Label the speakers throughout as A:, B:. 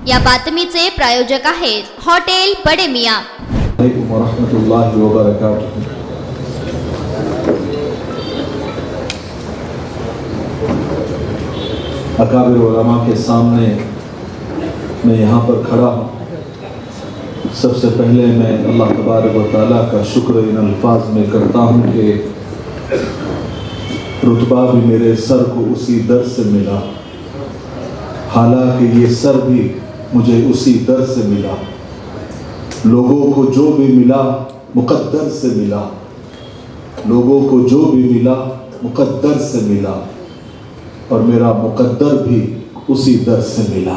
A: या बातमीचे प्रायोजक आहेत हॉटेल बडे मियां।
B: अलैकुम वरहमतुल्लाहि वबरकातुहू। अकाबिर उलमा के सामने मैं यहाँ पर खड़ा हूँ। सबसे पहले मैं अल्लाह तबारक व तआला का शुक्र इन अल्फाज में करता हूँ कि रुतबा भी मेरे सर को उसी दर से मिला, हालांकि ये सर भी मुझे उसी दर से मिला। लोगों को जो भी मिला मुक़द्दर से मिला, लोगों को जो भी मिला मुक़द्दर से मिला, और मेरा मुक़द्दर भी उसी दर से मिला।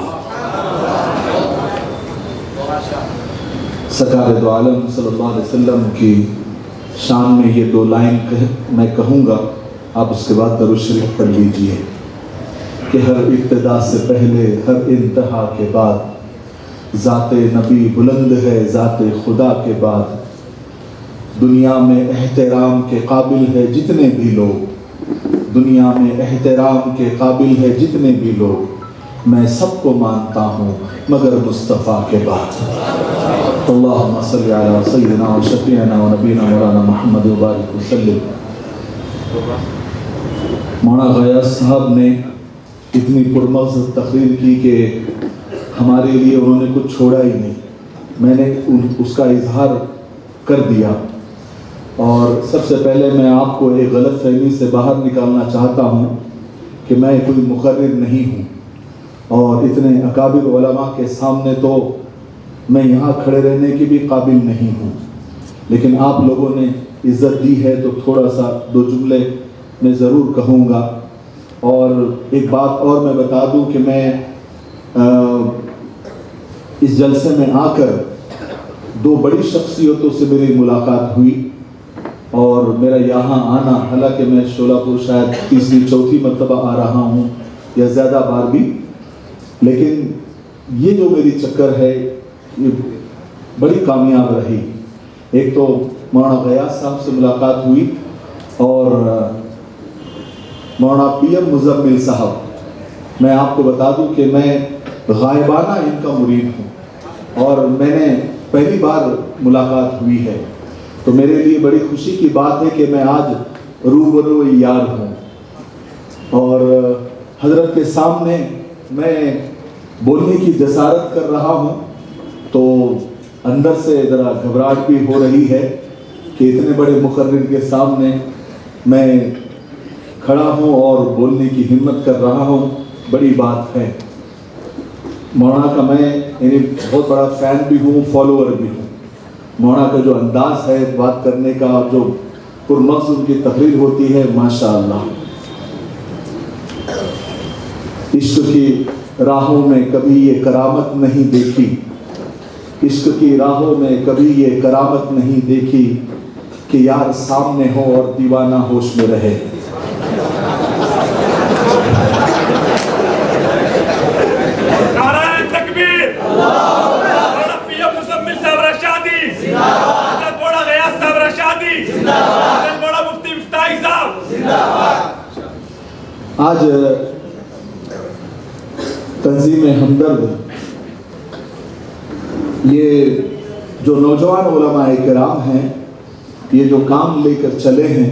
B: सरकार दो आलम सल्लल्लाहु अलैहि वसल्लम की शान में ये दो लाइन मैं कहूँगा, आप उसके बाद दरूद शरीफ पढ़ लीजिए कि हर इब्तिदा से पहले हर इंतहा के बाद ज़ाते नबी बुलंद है, ज़ाते खुदा के बाद दुनिया में एहतराम के काबिल है जितने भी लोग, दुनिया में एहतराम के काबिल है जितने भी लोग, मैं सबको मानता हूँ मगर मुस्तफ़ा के बाद। अल्लाहुम्मा सल्ली अला सय्यिदिना व शफ़ीअना व नबीना मौलाना मुहम्मद व बारिक वसल्लिम। मौलाना गयास साहब ने इतनी पुरमग़ज़ तकरीर की कि हमारे लिए उन्होंने कुछ छोड़ा ही नहीं। मैंने उसका इजहार कर दिया। और सबसे पहले मैं आपको एक गलत फहमी से बाहर निकालना चाहता हूँ कि मैं कोई मुक़र्रिर नहीं हूँ, और इतने अकाबिर उलमा के सामने तो मैं यहाँ खड़े रहने की भी काबिल नहीं हूँ, लेकिन आप लोगों ने इज़्ज़त दी है तो थोड़ा सा दो जुमले मैं ज़रूर कहूँगा। और एक बात और मैं बता दूँ कि मैं इस जलसे में आकर दो बड़ी शख्सियतों से मेरी मुलाकात हुई, और मेरा यहाँ आना, हालांकि मैं शोलापुर शायद तीसरी चौथी मरतबा आ रहा हूँ या ज़्यादा बार भी, लेकिन ये जो मेरी चक्कर है ये बड़ी कामयाब रही। एक तो मौलाना गयास साहब से मुलाकात हुई, और मौलाना PM मुज़म्मिल साहब, मैं आपको बता दूं कि मैं गायबाना इनका मुरीद हूँ और मैंने पहली बार मुलाकात हुई है, तो मेरे लिए बड़ी खुशी की बात है कि मैं आज रूबरू यार हूँ। और हज़रत के सामने मैं बोलने की जसारत कर रहा हूँ, तो अंदर से ज़रा घबराहट भी हो रही है कि इतने बड़े मुक़र्रिर के सामने मैं खड़ा हूँ और बोलने की हिम्मत कर रहा हूँ, बड़ी बात है। मौलाना का मैं यानी बहुत बड़ा फ़ैन भी हूँ, फॉलोअर भी हूँ। मौलाना का जो अंदाज़ है बात करने का, जो पुरमग़ज़ उनकी तकरीर होती है, माशाअल्लाह। इश्क की राहों में कभी ये करामत नहीं देखी, इश्क की राहों में कभी ये करामत नहीं देखी कि यार सामने हो और दीवाना होश में रहे। आज तंजीम हमदर्द, ये जो नौजवान उलमाए किराम हैं, ये जो काम लेकर चले हैं,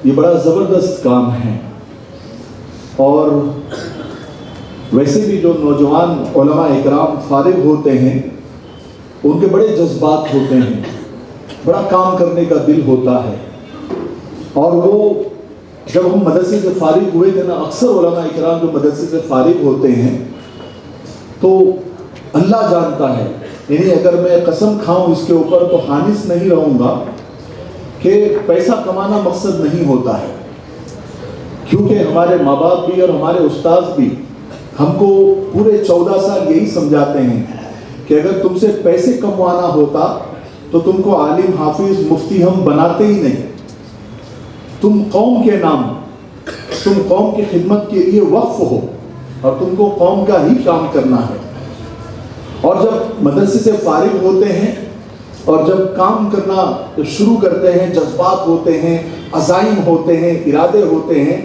B: ये बड़ा ज़बरदस्त काम है। और वैसे भी जो नौजवान उलमाए किराम फारिग होते हैं, उनके बड़े जज्बात होते हैं, बड़ा काम करने का दिल होता है। और वो जब हम मदरसे से फारिग हुए थे ना, अक्सर उलमाए किराम जो मदरसे से फारिग होते हैं तो अल्लाह जानता है, यानी अगर मैं कसम खाऊं इसके ऊपर तो हानिस नहीं रहूँगा कि पैसा कमाना मकसद नहीं होता है, क्योंकि हमारे माँ बाप भी और हमारे उस्ताद भी हमको पूरे 14 साल यही समझाते हैं कि अगर तुमसे पैसे कमवाना होता तो तुमको आलिम, हाफिज, मुफ्ती हम बनाते ही नहीं। तुम कौम के नाम, तुम कौम की खिदमत के लिए वक्फ हो और तुमको कौम का ही काम करना है। और जब मदरसे से फारिग होते हैं और जब काम करना शुरू करते हैं, जज्बात होते हैं, अज़ाइम होते हैं, इरादे होते हैं,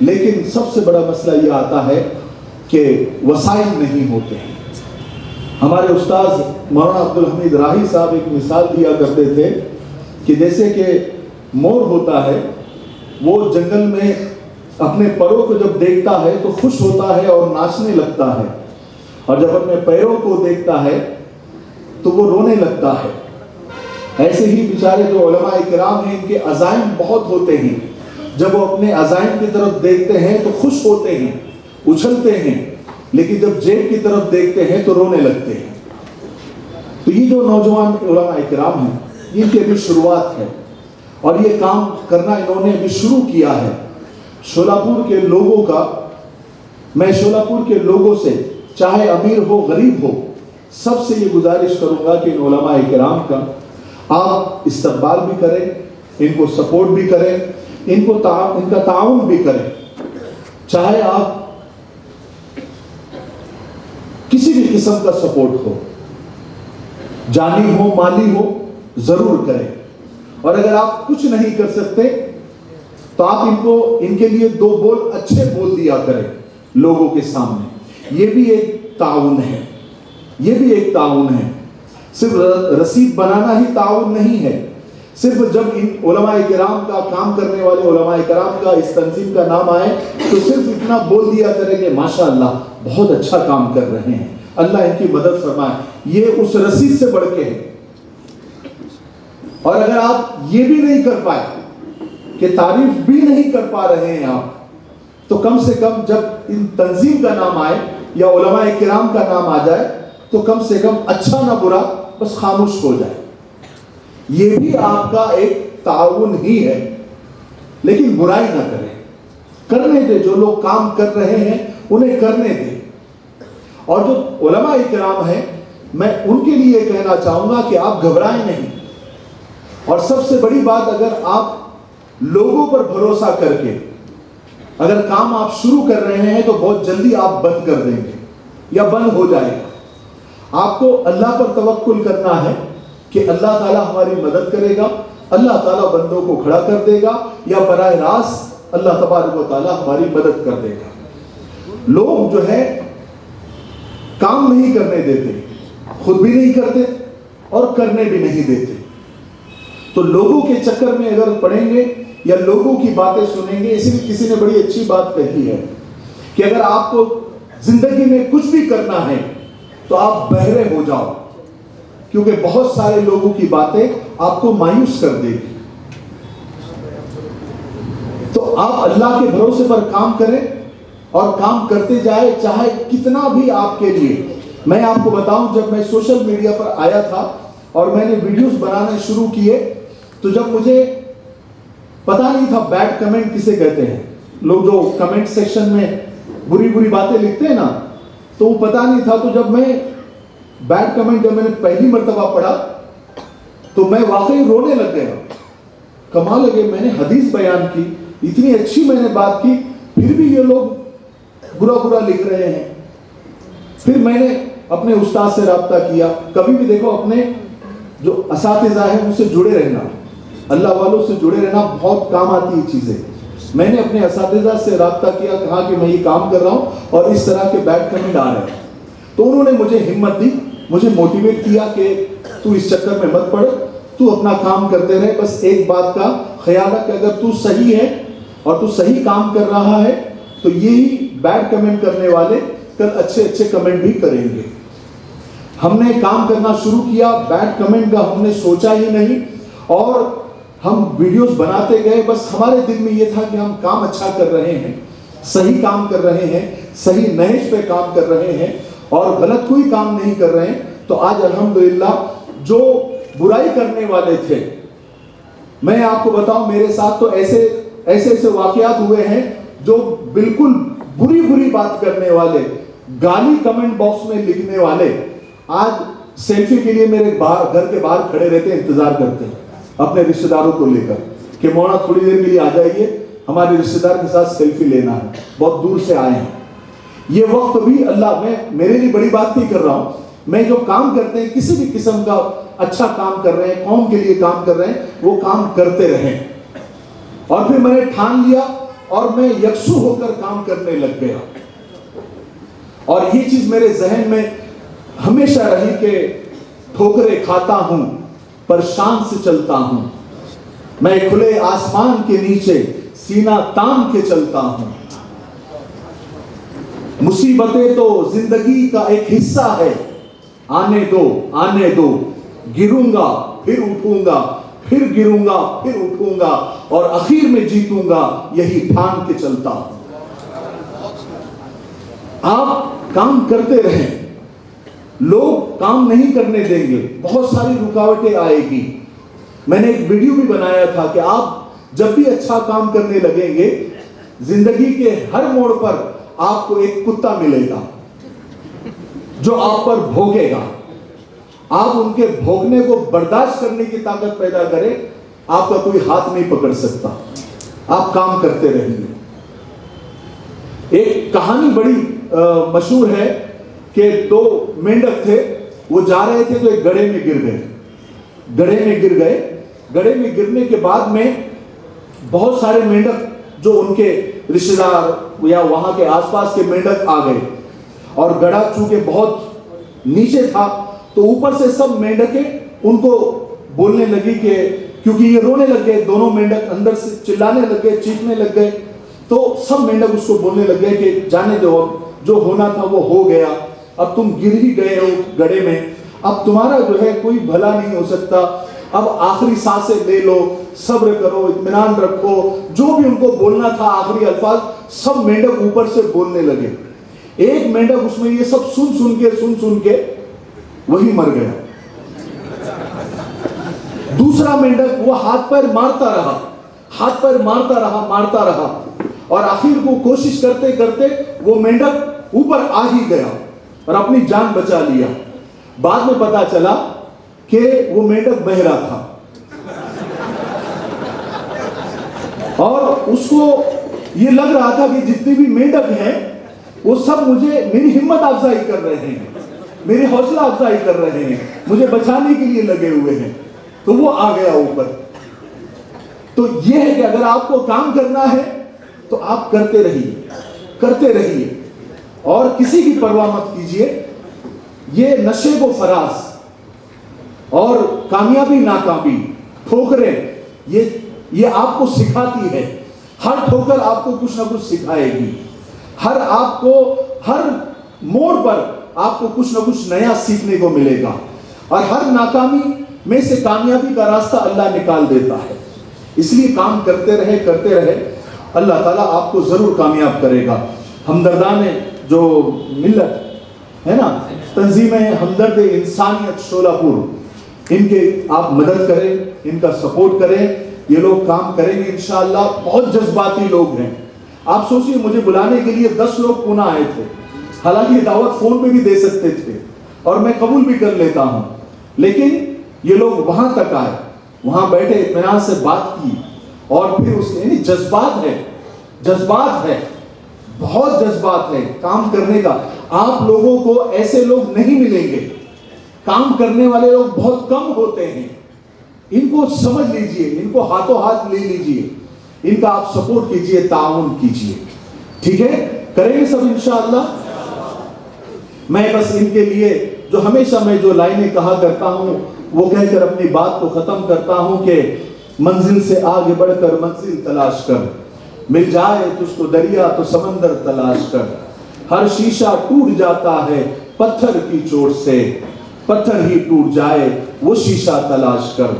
B: लेकिन सबसे बड़ा मसला ये आता है कि वसाइल नहीं होते हैं। ہمارے استاذ مولانا عبدالحمید راہی صاحب ایک مثال دیا کرتے تھے کہ جیسے کہ مور ہوتا ہے، وہ جنگل میں اپنے پروں کو جب دیکھتا ہے تو خوش ہوتا ہے اور ناچنے لگتا ہے، اور جب اپنے پیروں کو دیکھتا ہے تو وہ رونے لگتا ہے۔ ایسے ہی بیچارے جو علماء کرام ہیں، ان کے عزائم بہت ہوتے ہیں، جب وہ اپنے عزائم کی طرف دیکھتے ہیں تو خوش ہوتے ہیں، اچھلتے ہیں، لیکن جب جیب کی طرف دیکھتے ہیں تو رونے لگتے ہیں۔ تو یہ جو نوجوان علماء کرام ہیں، ان کی ابھی شروعات ہے، اور یہ کام کرنا انہوں نے ابھی شروع کیا ہے۔ شولاپور کے لوگوں کا، میں شولاپور کے لوگوں سے، چاہے امیر ہو غریب ہو، سب سے یہ گزارش کروں گا کہ ان علماء کرام کا آپ استقبال بھی کریں، ان کو سپورٹ بھی کریں، ان کا تعاون بھی کریں۔ چاہے آپ کسی بھی قسم کا سپورٹ ہو، جانی ہو مالی ہو، ضرور کریں۔ اور اگر آپ کچھ نہیں کر سکتے تو آپ ان کے لیے 2 بول اچھے بول دیا کریں لوگوں کے سامنے۔ یہ بھی ایک تعاون ہے، یہ بھی ایک تعاون ہے۔ صرف رسید بنانا ہی تعاون نہیں ہے۔ صرف جب ان علماء کرام کا، کام کرنے والے علماء کرام کا، اس تنظیم کا نام آئے تو صرف اتنا بول دیا کریں کہ ماشاءاللہ بہت اچھا کام کر رہے ہیں، اللہ ان کی مدد فرمائے، یہ اس رسید سے بڑھ کے ہے۔ اور اگر آپ یہ بھی نہیں کر پائے کہ تعریف بھی نہیں کر پا رہے ہیں آپ، تو کم سے کم جب ان تنظیم کا نام آئے یا علماء کرام کا نام آ جائے تو کم سے کم اچھا نہ برا بس خاموش ہو جائے۔ یہ بھی آپ کا ایک تعاون ہی ہے، لیکن برائی نہ کریں، کرنے دیں۔ جو لوگ کام کر رہے ہیں انہیں کرنے دیں۔ اور جو علماء کرام ہیں، میں ان کے لیے کہنا چاہوں گا کہ آپ گھبرائیں نہیں۔ اور سب سے بڑی بات، اگر آپ لوگوں پر بھروسہ کر کے اگر کام آپ شروع کر رہے ہیں تو بہت جلدی آپ بند کر دیں گے یا بند ہو جائے گا۔ آپ کو اللہ پر توکل کرنا ہے کہ اللہ تعالیٰ ہماری مدد کرے گا، اللہ تعالیٰ بندوں کو کھڑا کر دے گا، یا براہ راست اللہ تبارک و تعالیٰ ہماری مدد کر دے گا۔ لوگ جو ہے کام نہیں کرنے دیتے، خود بھی نہیں کرتے اور کرنے بھی نہیں دیتے۔ تو لوگوں کے چکر میں اگر پڑیں گے یا لوگوں کی باتیں سنیں گے، اسی لیے کسی نے بڑی اچھی بات کہی ہے کہ اگر آپ کو زندگی میں کچھ بھی کرنا ہے تو آپ بہرے ہو جاؤ، کیونکہ بہت سارے لوگوں کی باتیں آپ کو مایوس کر دے گی۔ تو آپ اللہ کے بھروسے پر کام کریں اور کام کرتے جائے، چاہے کتنا بھی آپ کے لیے۔ میں آپ کو بتاؤں، جب میں سوشل میڈیا پر آیا تھا اور میں نے ویڈیوز بنانے شروع کیے تو جب مجھے پتا نہیں تھا بیڈ کمنٹ کسے کہتے ہیں، لوگ جو کمنٹ سیکشن میں بری بری باتیں لکھتے ہیں نا، تو وہ پتا نہیں تھا۔ تو جب میں بیڈ کمنٹ جب میں نے پہلی مرتبہ پڑھا تو میں واقعی رونے لگ گیا۔ کمال لگے، میں نے حدیث بیان کی، اتنی اچھی میں نے بات کی، پھر بھی یہ لوگ برا برا لکھ رہے ہیں۔ پھر میں نے اپنے استاد سے رابطہ کیا۔ کبھی بھی دیکھو، اپنے جو اساتذہ ہیں ان سے جڑے رہنا، اللہ والوں سے جڑے رہنا بہت کام آتی ہے چیزیں۔ میں نے اپنے اساتذہ سے رابطہ کیا، کہا کہ میں یہ کام کر رہا ہوں اور اس طرح کے بیڈ کمنٹ آ رہے ہیں، تو انہوں نے مجھے ہمت دی، مجھے موٹیویٹ کیا کہ تو اس چکر میں مت پڑ، تو اپنا کام کرتے رہے۔ بس ایک بات کا خیال رکھ کہ اگر تو صحیح ہے اور تو صحیح کام کر رہا ہے تو یہی بیڈ کمنٹ کرنے والے کل اچھے اچھے کمنٹ بھی کریں گے۔ ہم نے کام کرنا شروع کیا، بیڈ کمنٹ کا ہم نے سوچا ہی نہیں، اور ہم ویڈیوز بناتے گئے۔ بس ہمارے دل میں یہ تھا کہ ہم کام اچھا کر رہے ہیں، صحیح کام کر رہے ہیں، صحیح نہج پہ کام کر رہے ہیں اور غلط کوئی کام نہیں کر رہے ہیں۔ تو آج الحمدللہ جو برائی کرنے والے تھے، میں آپ کو بتاؤں میرے ساتھ تو ایسے واقعات ہوئے ہیں جو بالکل بری بری بات کرنے والے، گالی کمنٹ باکس میں لکھنے والے، آج سیلفی کے لیے میرے گھر کے باہر کھڑے رہتے ہیں، انتظار کرتے ہیں اپنے رشتہ داروں کو لے کر کہ مولانا تھوڑی دیر کے لیے آ جائیے، ہمارے رشتہ دار کے ساتھ سیلفی لینا ہے، بہت دور سے آئے ہیں۔ یہ وقت بھی اللہ، میں میرے لیے بڑی بات نہیں کر رہا ہوں، میں جو کام کرتے ہیں کسی بھی قسم کا اچھا کام کر رہے ہیں، قوم کے لیے کام کر رہے ہیں، وہ کام کرتے رہیں۔ اور پھر میں نے ٹھان لیا اور میں یکسو ہو کر کام کرنے لگ گیا، اور یہ چیز میرے ذہن میں हमेशा रही के ठोकरे खाता हूं पर शान से चलता हूं, मैं खुले आसमान के नीचे सीना तान के चलता हूं। मुसीबतें तो जिंदगी का एक हिस्सा है, आने दो, गिरूंगा फिर उठूंगा, फिर गिरूंगा फिर उठूंगा और आखिर में जीतूंगा, यही ठान के चलता हूं। आप काम करते रहें, लोग काम नहीं करने देंगे, बहुत सारी रुकावटें आएगी। मैंने एक वीडियो भी बनाया था कि आप जब भी अच्छा काम करने लगेंगे, जिंदगी के हर मोड़ पर आपको एक कुत्ता मिलेगा जो आप पर भौंकेगा। आप उनके भौंकने को बर्दाश्त करने की ताकत पैदा करें, आपका कोई हाथ नहीं पकड़ सकता। आप काम करते रहेंगे। एक कहानी बड़ी मशहूर है कि दो मेंढक थे, वो जा रहे थे तो एक गड्ढे में गिर गए। गड्ढे में गिरने के बाद में बहुत सारे मेंढक जो उनके रिश्तेदार या वहां के आसपास के मेंढक आ गए और गड्ढा चूंकि बहुत नीचे था तो ऊपर से सब मेंढकें उनको बोलने लगी कि, क्योंकि ये रोने लग गए, दोनों मेंढक अंदर से चिल्लाने लग गए, चीखने लग गए, तो सब मेंढक उसको बोलने लग गए कि जाने दो, जो होना था वो हो गया, अब तुम गिर ही गए हो गड्ढे में, अब तुम्हारा जो है कोई भला नहीं हो सकता, अब आखिरी सांसें ले लो, सब्र करो, इत्मीनान रखो, जो भी उनको बोलना था आखिरी अल्फाज सब मेंढक ऊपर से बोलने लगे। एक मेंढक उसमें ये सब सुन के वही मर गया। दूसरा मेंढक वो हाथ पैर मारता रहा और आखिर को कोशिश करते करते वो मेंढक ऊपर आ ही गया और अपनी जान बचा लिया। बाद में पता चला कि वो मेंढक बहरा था और उसको ये लग रहा था कि जितने भी मेंढक हैं वो सब मेरी हिम्मत अफजाई कर रहे हैं, मेरी हौसला अफजाई कर रहे हैं, मुझे बचाने के लिए लगे हुए हैं, तो वो आ गया ऊपर। तो ये है कि अगर आपको काम करना है तो आप करते रहिए और किसी की परवाह मत कीजिए। ये नशे को फराज और कामयाबी नाकामी ठोकरें ये आपको सिखाती है। हर ठोकर आपको कुछ ना कुछ सिखाएगी, हर मोड़ पर आपको कुछ ना कुछ नया सीखने को मिलेगा और हर नाकामी में से कामयाबी का रास्ता अल्लाह निकाल देता है। इसलिए काम करते रहे, अल्लाह ताला आपको जरूर कामयाब करेगा। हमदर्दाने जो मिल्लत है ना, तंजीम हमदर्द इंसानियत शोलापुर, इनके आप मदद करें, इनका सपोर्ट करें, ये लोग काम करेंगे इंशाअल्लाह। बहुत जज्बाती लोग हैं। आप सोचिए, मुझे बुलाने के लिए 10 लोग पुणे आए थे, हालांकि दावत फोन पे भी दे सकते थे और मैं कबूल भी कर लेता हूं, लेकिन ये लोग वहां तक आए, वहां बैठे, इत्मीनान से बात की और फिर उसने जज्बात है, बहुत जज्बात है काम करने का। आप लोगों को ऐसे लोग नहीं मिलेंगे, काम करने वाले लोग बहुत कम होते हैं। इनको समझ लीजिए, इनको हाथों हाथ ले लीजिए, इनका आप सपोर्ट कीजिए, ताउन कीजिए, ठीक है? करेंगे सब इंशाअल्लाह। मैं बस इनके लिए जो हमेशा मैं जो लाइनें कहा करता हूं वो कहकर अपनी बात को खत्म करता हूं कि मंजिल से आगे बढ़कर मंजिल तलाश कर, मिल जाए तुझको दरिया तो समंदर तलाश कर, हर शीशा टूट जाता है पत्थर की चोट से, पत्थर ही टूट जाए वो शीशा तलाश कर।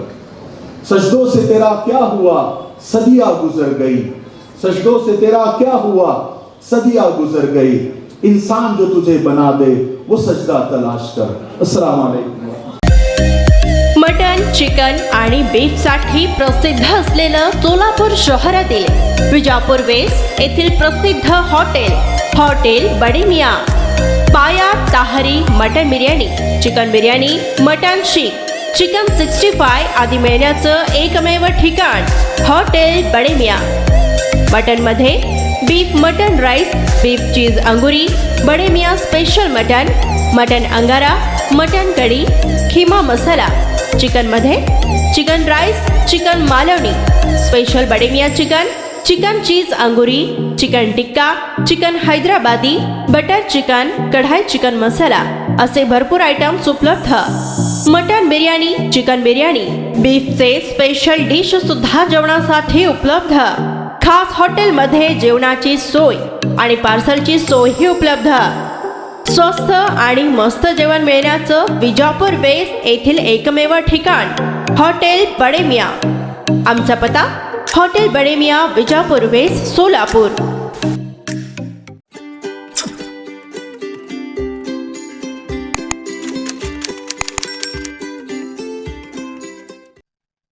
B: सजदों से तेरा क्या हुआ सदियां गुजर गई, सजदों से तेरा क्या हुआ सदियां गुजर गई, इंसान जो तुझे बना दे वो सजदा तलाश कर। अस्सलाम वालेकुम।
A: मटन, चिकन आणि बीफसाठी प्रसिद्ध असलेलं सोलापूर शहरातील विजापूर वेस्ट येथील प्रसिद्ध hotel Bade Miyan, paya tahri mutton biryani, chicken biryani, mutton seekh, chicken 65 आदी मिळण्याचं एकमेव ठिकाण हॉटेल बडे मियाँ। मटनमध्ये beef mutton rice, beef cheese angoori, Bade Miyan special mutton angara, mutton kadhi, kheema masala. चिकनमध्ये chicken rice, chicken Malvani, special Bade Miyan chicken, chicken cheese angoori, chicken tikka, chicken Hyderabadi, butter chicken, kadai chicken masala असे भरपूर आयटम्स उपलब्ध. मटन बिर्याणी, चिकन बिर्याणी, बीफचे स्पेशल डिश सुद्धा जेवणासाठी उपलब्ध. खास हॉटेलमध्ये जेवणाची सोय आणि पार्सलची सोयही उपलब्ध. स्वस्त आणि मस्त जेवण मिळण्याचं विजापूर वेस्ट येथील एकमेव ठिकाण हॉटेल बडे मियां. आमचा पत्ता हॉटेल बडे मियां, विजापूर वेस्ट, सोलापूर.